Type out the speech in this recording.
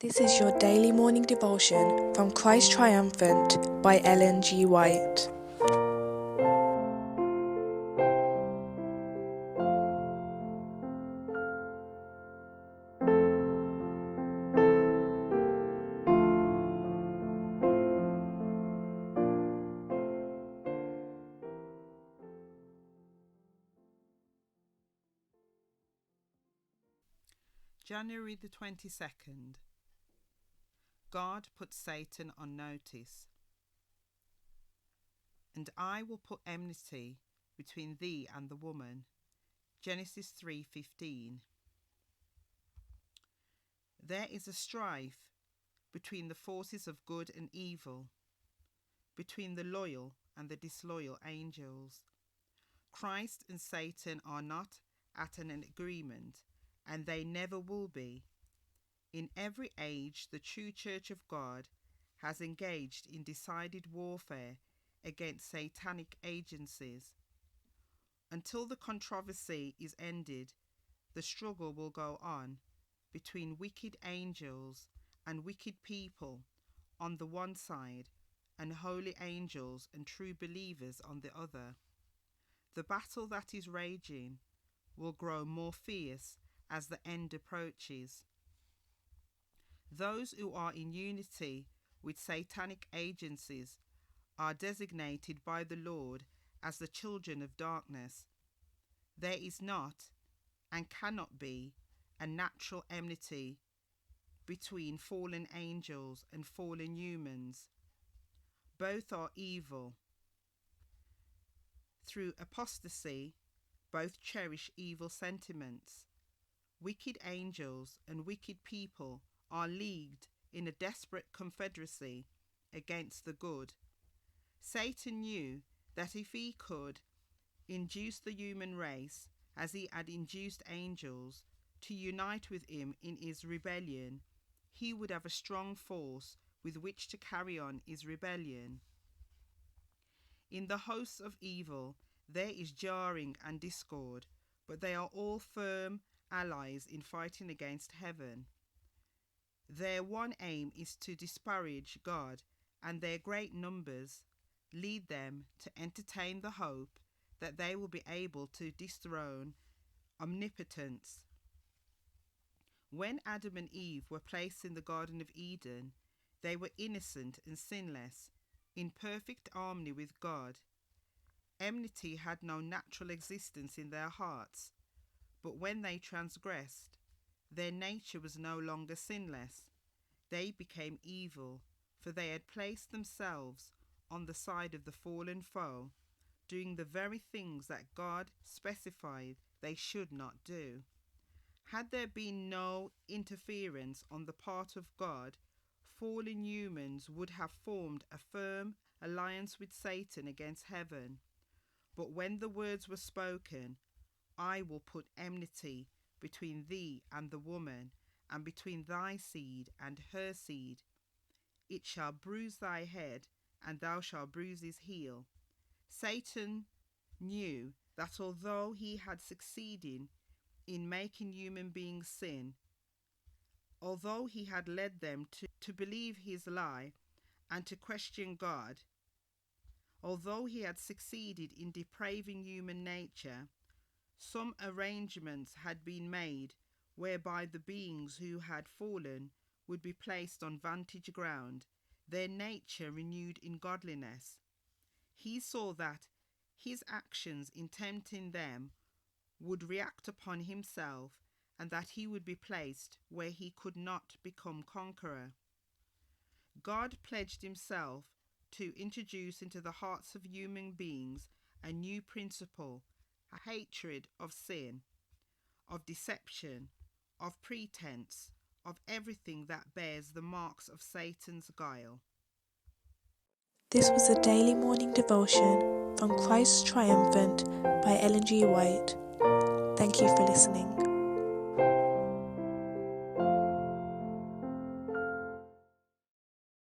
This is your daily morning devotion from Christ Triumphant by Ellen G. White. January the 22nd. God put Satan on notice. And I will put enmity between thee and the woman. Genesis 3:15. There is a strife between the forces of good and evil, between the loyal and the disloyal angels. Christ and Satan are not at an agreement, and they never will be. In every age, the true Church of God has engaged in decided warfare against satanic agencies. Until the controversy is ended, the struggle will go on between wicked angels and wicked people on the one side, and holy angels and true believers on the other. The battle that is raging will grow more fierce as the end approaches. Those who are in unity with satanic agencies are designated by the Lord as the children of darkness. There is not and cannot be a natural enmity between fallen angels and fallen humans. Both are evil. Through apostasy, both cherish evil sentiments. Wicked angels and wicked people are leagued in a desperate confederacy against the good. Satan knew that if he could induce the human race, as he had induced angels, to unite with him in his rebellion, he would have a strong force with which to carry on his rebellion. In the hosts of evil there is jarring and discord, but they are all firm allies in fighting against heaven. Their one aim is to disparage God, and their great numbers lead them to entertain the hope that they will be able to dethrone omnipotence. When Adam and Eve were placed in the Garden of Eden, they were innocent and sinless, in perfect harmony with God. Enmity had no natural existence in their hearts, but when they transgressed, their nature was no longer sinless. They became evil, for they had placed themselves on the side of the fallen foe, doing the very things that God specified they should not do. Had there been no interference on the part of God, fallen humans would have formed a firm alliance with Satan against heaven. But when the words were spoken, I will put enmity between thee and the woman, and between thy seed and her seed. It shall bruise thy head, and thou shalt bruise his heel. Satan knew that although he had succeeded in making human beings sin, although he had led them to believe his lie and to question God, although he had succeeded in depraving human nature, some arrangements had been made whereby the beings who had fallen would be placed on vantage ground, their nature renewed in godliness. He saw that his actions in tempting them would react upon himself, and that he would be placed where he could not become conqueror. God pledged himself to introduce into the hearts of human beings a new principle, a hatred of sin, of deception, of pretense, of everything that bears the marks of Satan's guile. This was a daily morning devotion from Christ Triumphant by Ellen G. White. Thank you for listening.